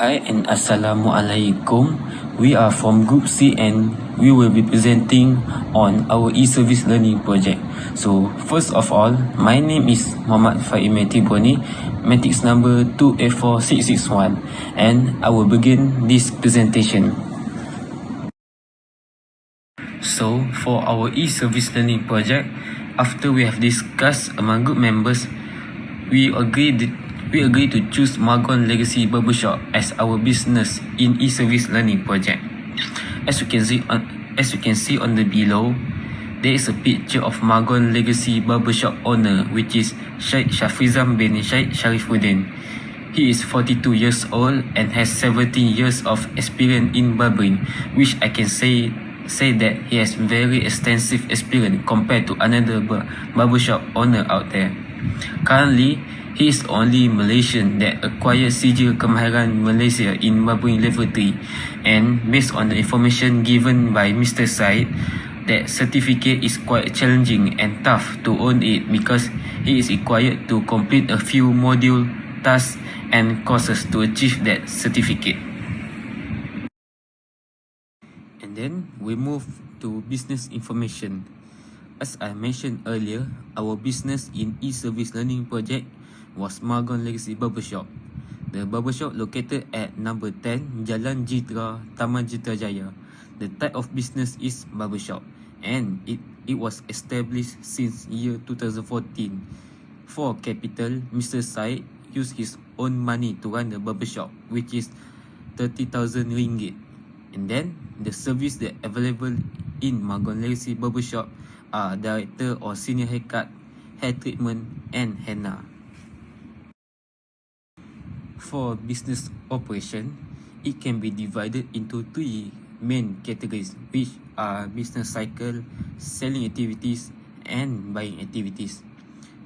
Hi and Assalamualaikum. We are from Group C and we will be presenting on our e-service learning project. So first of all, my name is Muhammad Faimeti Boni, matrix number 284661, and I will begin this presentation. So for our e-service learning project, after we have discussed among group members, we agreed to choose Margon Legacy Barbershop as our business in e-service learning project. As you can see on the below, there is a picture of Margon Legacy Barbershop owner, which is Sheikh Shafrizam bin Sheikh Sharifuddin. He is 42 years old and has 17 years of experience in barbering, which I can say that he has very extensive experience compared to another barbershop owner out there. Currently, he is the only Malaysian that acquired Sijil Kemahiran Malaysia in barbering level 3, and based on the information given by Mr. Said, that certificate is quite challenging and tough to own it because he is required to complete a few module tasks and courses to achieve that certificate. And then we move to business information. As I mentioned earlier, our business in e-service learning project was Margon Legacy Barbershop. The barbershop located at number 10 Jalan Jitra, Taman Jitra Jaya. The type of business is barbershop, and it was established since year 2014. For capital, Mr. Said used his own money to run the barbershop, which is 30,000 ringgit. And then the service that available in Margon Legacy Barbershop are director or senior haircut, hair treatment, and henna. For business operation, it can be divided into three main categories, which are business cycle, selling activities, and buying activities.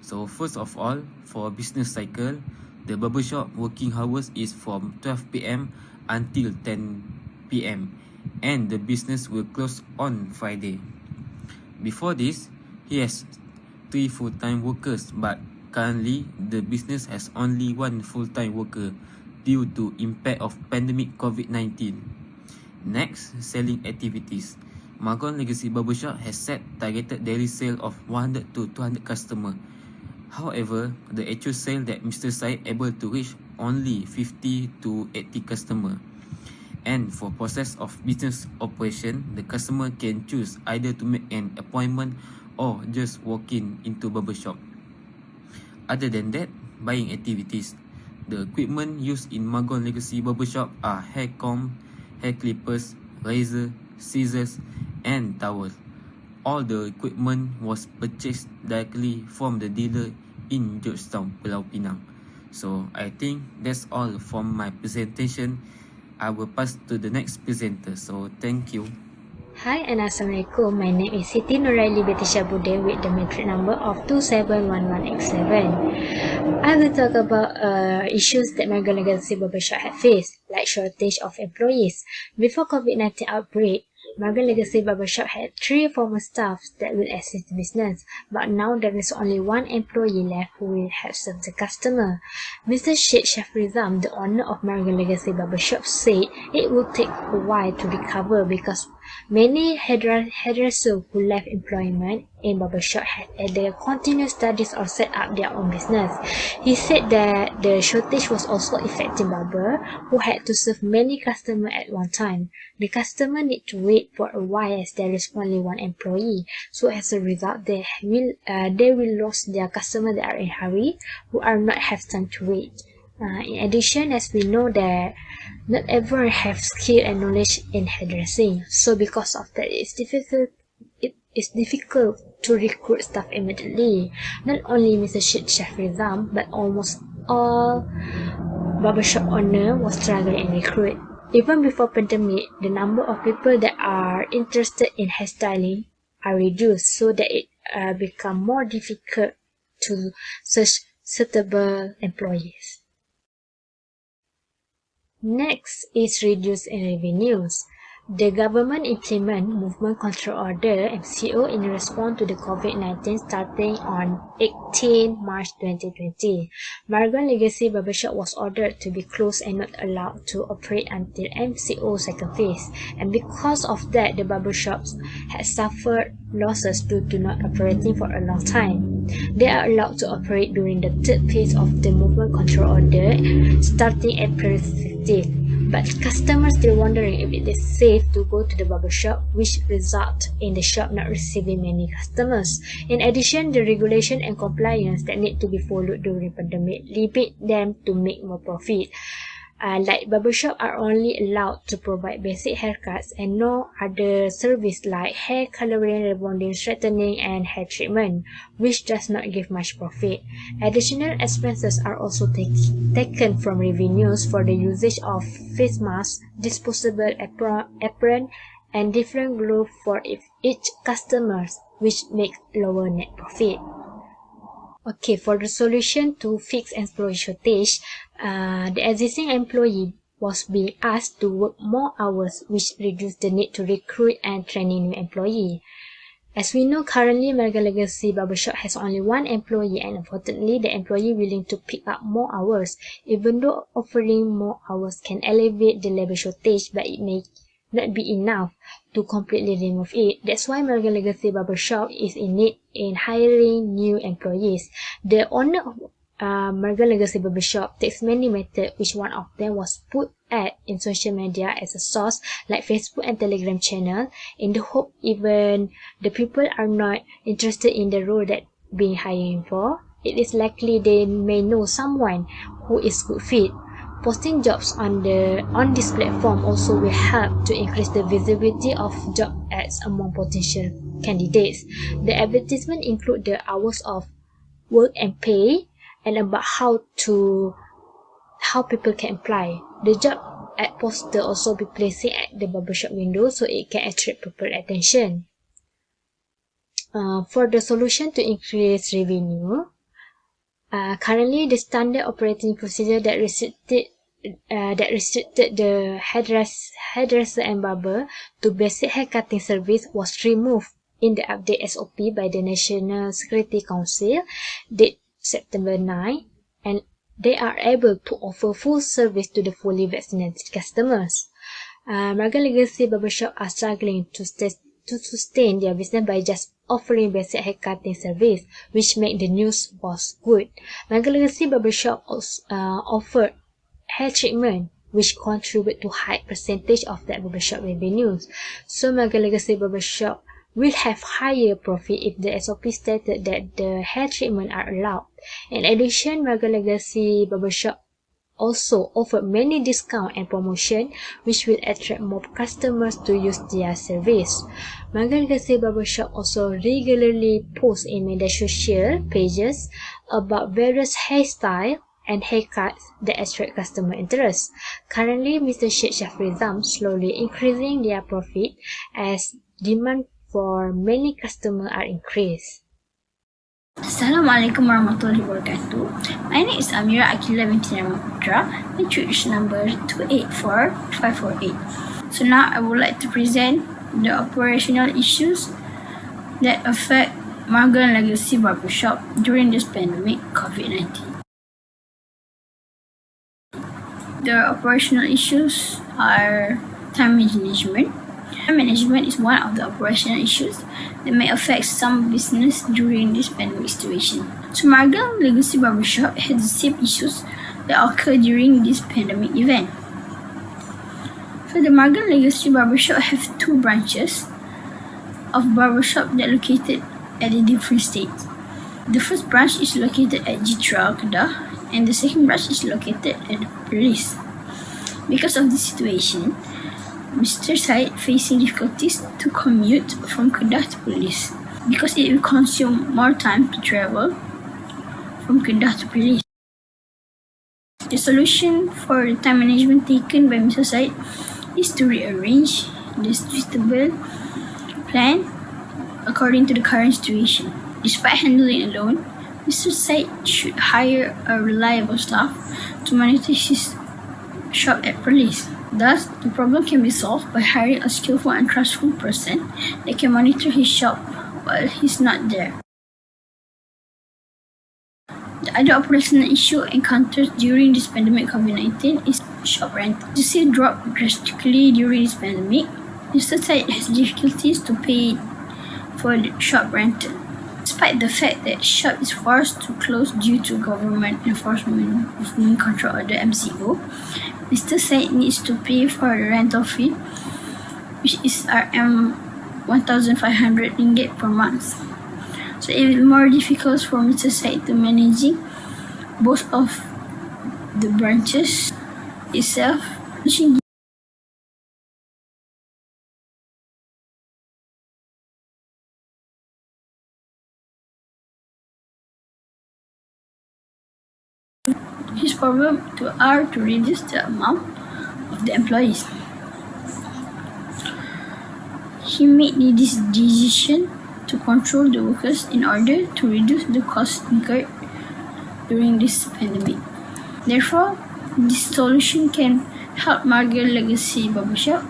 So first of all, for business cycle, the barbershop working hours is from 12 p.m. until 10 p.m. and the business will close on Friday. Before this, he has 3 full-time workers, but currently the business has only 1 full-time worker due to impact of pandemic COVID-19. Next, selling activities. Margon Legacy Barbershop has set targeted daily sale of 100 to 200 customers. However, the actual sale that Mr. Said able to reach only 50 to 80 customers. And for process of business operation, the customer can choose either to make an appointment or just walk into barbershop. Other than that, buying activities. The equipment used in Margon Legacy Barbershop are hair comb, hair clippers, razor, scissors, and towels. All the equipment was purchased directly from the dealer in Georgetown, Pulau Pinang. So I think that's all from my presentation. I will pass to the next presenter. So thank you. Hi and Assalamualaikum. My name is Siti Nuraili Betisha Bude with the matric number of 2711X7. I will talk about issues that Margon Legacy Barbershop had faced, like shortage of employees. Before COVID-19 outbreak, Margon Legacy Barbershop had 3 former staffs that will assist the business, but now there is only 1 employee left who will help serve the customer. Mr. Sheikh Shafrizam, the owner of Margon Legacy Barbershop, said it will take a while to recover because many hairdressers who left employment in barbershop had either continued studies or set up their own business. He said that the shortage was also affecting barbers who had to serve many customers at one time. The customer need to wait for a while as there is only 1 employee. So as a result, they will lose their customers that are in hurry, who are not have time to wait. In addition, as we know that not everyone have skill and knowledge in hairdressing, so because of that, it's difficult to recruit staff immediately. Not only Mr. Sheikh Shafrizam, but almost all barbershop owners was struggling in recruit. Even before pandemic, the number of people that are interested in hairstyling are reduced, so that it become more difficult to search suitable employees. Next is reduce in revenues. The government implement Movement Control Order (MCO) in response to the COVID-19 starting on 18 March 2020. Margon Legacy Barbershop was ordered to be closed and not allowed to operate until MCO second phase, and because of that, the barbershops had suffered losses due to not operating for a long time. They are allowed to operate during the third phase of the Movement Control Order starting April 15. But customers still wondering if it is safe to go to the barbershop, which result in the shop not receiving many customers. In addition, the regulation and compliance that need to be followed during pandemic limit them to make more profit. Like barbershop are only allowed to provide basic haircuts and no other service like hair coloring, rebonding, straightening, and hair treatment, which does not give much profit. Additional expenses are also taken from revenues for the usage of face masks, disposable apron, and different gloves for each customer, which makes lower net profit. Okay, for the solution to fix employee shortage, the existing employee was being asked to work more hours, which reduced the need to recruit and train new employee. As we know, currently Margon Legacy Barbershop has only one employee, and unfortunately, the employee willing to pick up more hours, even though offering more hours can alleviate the labor shortage, but it may not be enough to completely remove it. That's why Margon Legacy Barbershop is in need in hiring new employees. The owner of Margon Legacy Barbershop takes many methods, which one of them was put ad in social media as a source like Facebook and Telegram channel, in the hope even the people are not interested in the role that being hiring for, it is likely they may know someone who is good fit. Posting jobs on this platform also will help to increase the visibility of job ads among potential candidates. The advertisement include the hours of work and pay, and about how people can apply. The job ad poster also be placing at the barbershop window so it can attract people attention. For the solution to increase revenue, currently the standard operating procedure that restricted the hairdresser and barber to basic haircutting service was removed in the update SOP by the National Security Council dated September 9, and they are able to offer full service to the fully vaccinated customers. Margon Legacy Barbershop are struggling to sustain their business by just offering basic haircutting service, which make the news was good. Margon Legacy Barbershop offered hair treatment, which contribute to high percentage of that barbershop revenues. So Margon Legacy Barbershop will have higher profit if the SOP stated that the hair treatment are allowed. In addition, Margon Legacy Barbershop also offer many discounts and promotion, which will attract more customers to use their service. Margon Legacy Barbershop also regularly posts in media social pages about various hairstyles and haircuts that attract customer interest. Currently, Mr. Sheikh Shafrizam slowly increasing their profit as demand for many customers are increased. Assalamualaikum warahmatullahi wabarakatuh. My name is Amira Akila binti Putra. My church number 284548. So now I would like to present the operational issues that affect Margon Legacy Barbershop during this pandemic COVID-19. The operational issues are time management. Time management is one of the operational issues that may affect some business during this pandemic situation. So Margon Legacy Barbershop has the same issues that occur during this pandemic event. So the Margon Legacy Barbershop have two branches of barbershop that are located at a different states. The first branch is located at Jitra, Kedah, and the second branch is located at Perlis. Because of this situation, Mr. Said facing difficulties to commute from Kedah to Perlis because it will consume more time to travel from Kedah to Perlis. The solution for the time management taken by Mr. Said is to rearrange the suitable plan according to the current situation. Despite handling alone, Mr. Said should hire a reliable staff to monitor his shop at police. Thus, the problem can be solved by hiring a skillful and trustful person that can monitor his shop while he's not there. The other operational issue encountered during this pandemic COVID-19 is shop rent. The sale dropped drastically during this pandemic. Mr. Said has difficulties to pay for the shop rental. Despite the fact that shop is forced to close due to government enforcement of Movement Control Order (MCO), Mr. Said needs to pay for the rental fee, which is RM1,500 per month. So it is more difficult for Mr. Said to managing both of the branches itself. His problem are to reduce the amount of the employees. He made this decision to control the workers in order to reduce the costs incurred during this pandemic. Therefore, this solution can help Margaret Legacy Barbershop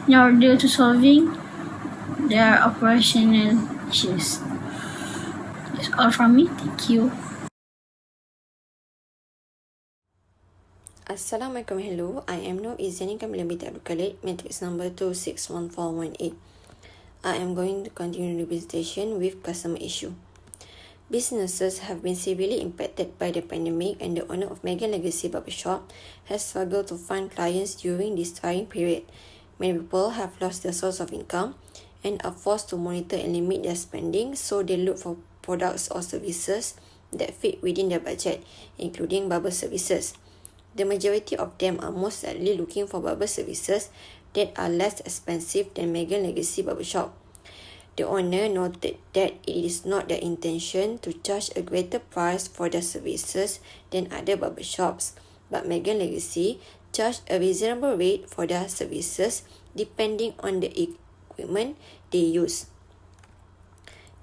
in order to solving their operational issues. That's all from me. Thank you. Assalamualaikum, hello. I am Nur Izani Kamilabit Abdul Khalid, matrix number 261418. I am going to continue the presentation with customer issue. Businesses have been severely impacted by the pandemic, and the owner of Megan Legacy Barbershop has struggled to find clients during this trying period. Many people have lost their source of income and are forced to monitor and limit their spending, so they look for products or services that fit within their budget, including barber services. The majority of them are most likely looking for barber services that are less expensive than Megan Legacy Barbershop. The owner noted that it is not their intention to charge a greater price for their services than other barbershops, but Megan Legacy charged a reasonable rate for their services depending on the equipment they use.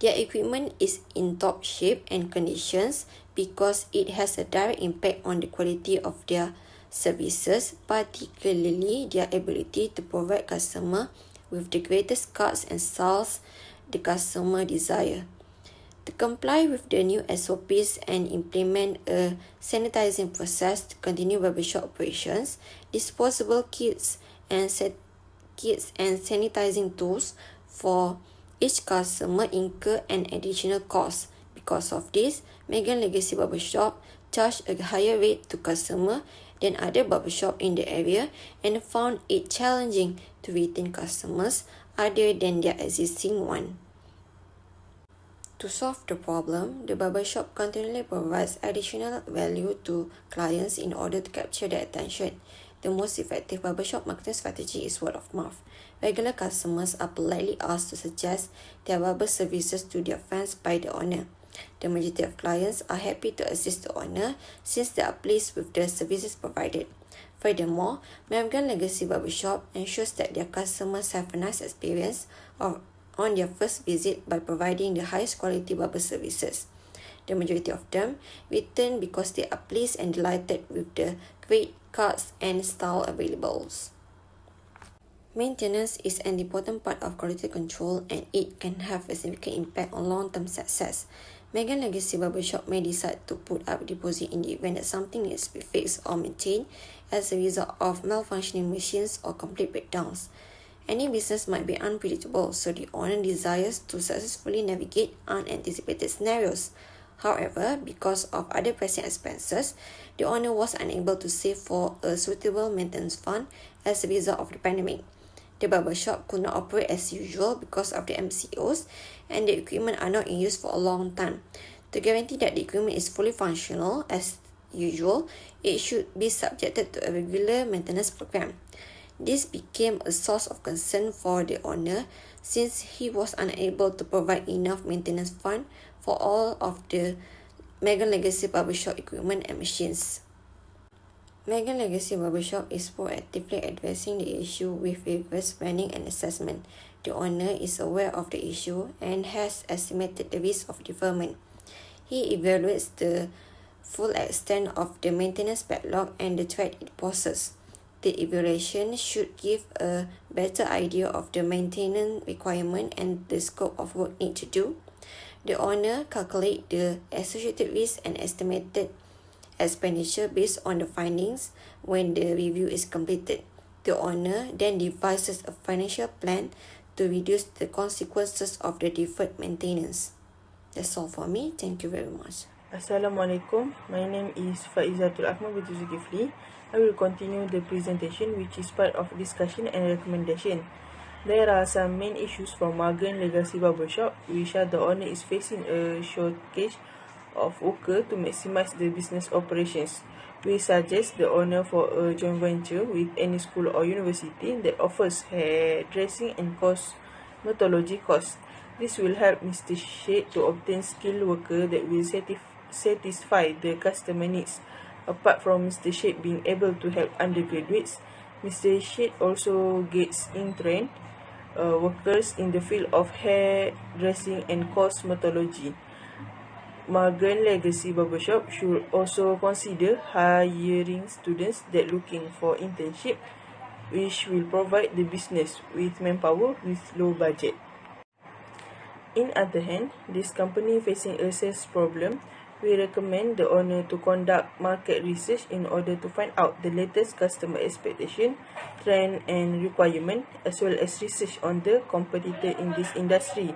Their equipment is in top shape and conditions because it has a direct impact on the quality of their services, particularly their ability to provide customer with the greatest cuts and styles the customer desire. To comply with the new SOPs and implement a sanitizing process to continue barbershop operations, disposable kits and sanitizing tools for each customer incur an additional cost. Because of this, Megan Legacy Barbershop charged a higher rate to customer than other barbershop in the area and found it challenging to retain customers other than their existing one. To solve the problem, the barbershop continually provides additional value to clients in order to capture their attention. The most effective barbershop marketing strategy is word of mouth. Regular customers are politely asked to suggest their barber services to their friends by the owner. The majority of clients are happy to assist the owner since they are pleased with the services provided. Furthermore, Megan Legacy Barbershop ensures that their customers have a nice experience on their first visit by providing the highest quality barber services. The majority of them return because they are pleased and delighted with the great cuts and style available. Maintenance is an important part of quality control, and it can have a significant impact on long-term success. Megan Legacy Barbershop may decide to put up a deposit in the event that something needs to be fixed or maintained as a result of malfunctioning machines or complete breakdowns. Any business might be unpredictable, so the owner desires to successfully navigate unanticipated scenarios. However, because of other pressing expenses, the owner was unable to save for a suitable maintenance fund as a result of the pandemic. The barbershop could not operate as usual because of the MCOs, and the equipment are not in use for a long time. To guarantee that the equipment is fully functional as usual, it should be subjected to a regular maintenance program. This became a source of concern for the owner since he was unable to provide enough maintenance fund for all of the Megan Legacy Barbershop equipment and machines. Megan Legacy Barbershop is proactively addressing the issue with rigorous planning and assessment. The owner is aware of the issue and has estimated the risk of deferment. He evaluates the full extent of the maintenance backlog and the threat it poses. The evaluation should give a better idea of the maintenance requirement and the scope of work need to do. The owner calculate the associated risk and estimated expenditure based on the findings when the review is completed. The owner then devises a financial plan to reduce the consequences of the deferred maintenance. That's all for me. Thank you very much. Assalamualaikum. My name is Faizatul Ahmad binti Zulkifli. I will continue the presentation, which is part of discussion and recommendation. There are some main issues from Magan Legacy Barbershop, which are the owner is facing a shortage of worker to maximize the business operations. We suggest the owner for a joint venture with any school or university that offers hairdressing and cosmetology course. This will help Mr. Sheikh to obtain skilled worker that will satisfy the customer needs. Apart from Mr. Sheikh being able to help undergraduates, Mr. Sheikh also gets in-trained workers in the field of hairdressing and cosmetology. Magan Legacy Barbershop should also consider hiring students that looking for internship, which will provide the business with manpower with low budget. In other hand, this company facing a sales problem, we recommend the owner to conduct market research in order to find out the latest customer expectation, trend and requirement, as well as research on the competitor in this industry.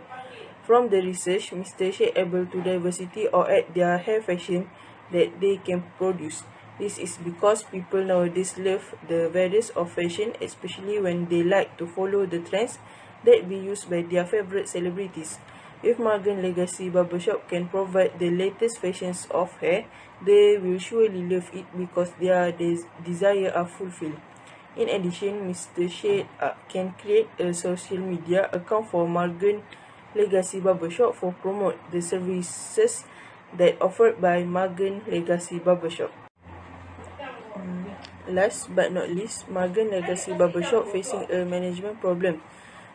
From the research, Mr. Sheikh able to diversity or add their hair fashion that they can produce. This is because people nowadays love the various of fashion, especially when they like to follow the trends that be used by their favorite celebrities. If Magan Legacy Barbershop can provide the latest fashions of hair, they will surely love it because their desire are fulfilled. In addition, Mr. Sheikh can create a social media account for Magan Legacy Barbershop for promote the services that offered by Magan Legacy Barbershop. Last but not least, Magan Legacy Barbershop facing a management problem.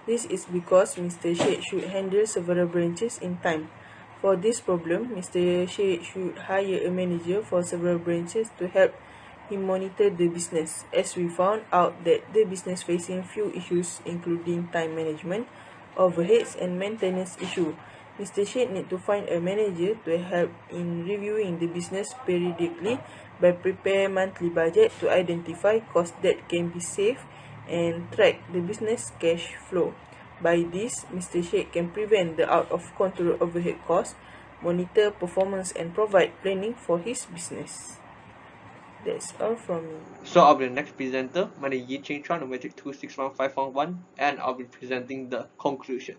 This is because Mr. Sheikh should handle several branches in time. For this problem, Mr. Sheikh should hire a manager for several branches to help him monitor the business, as we found out that the business facing few issues including time management, overheads and maintenance issue. Mr. Sheikh need to find a manager to help in reviewing the business periodically by prepare monthly budget to identify costs that can be saved and track the business cash flow. By this, Mr. Sheikh can prevent the out of control overhead costs, monitor performance and provide planning for his business. That's all from me. So I'll be the next presenter. My name is Yi Ching Chuan, matric 261511, and I'll be presenting the conclusion.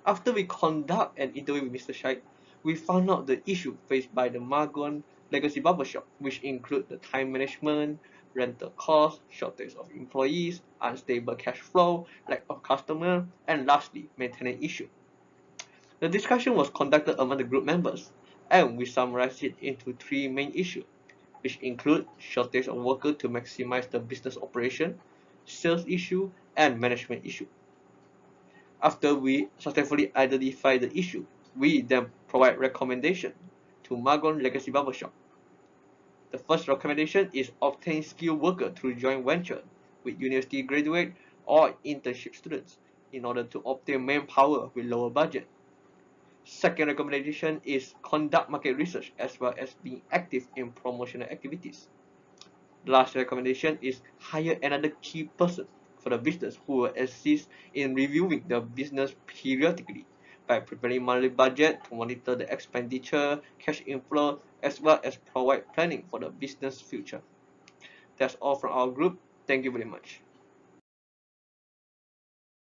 After we conduct an interview with Mr. Sheikh, we found out the issue faced by the Magan Legacy Barbershop, which include the time management, rental costs, shortage of employees, unstable cash flow, lack of customer, and lastly, maintenance issue. The discussion was conducted among the group members, and we summarized it into three main issues, which include shortage of workers to maximize the business operation, sales issue, and management issue. After we successfully identify the issue, we then provide recommendation to Magan Legacy Barbershop. The first recommendation is obtain skilled worker through joint venture with university graduate or internship students in order to obtain manpower with lower budget. Second recommendation is conduct market research as well as being active in promotional activities. The last recommendation is hire another key person for the business who will assist in reviewing the business periodically by preparing monthly budget to monitor the expenditure, cash inflow, as well as provide planning for the business future. That's all from our group. Thank you very much.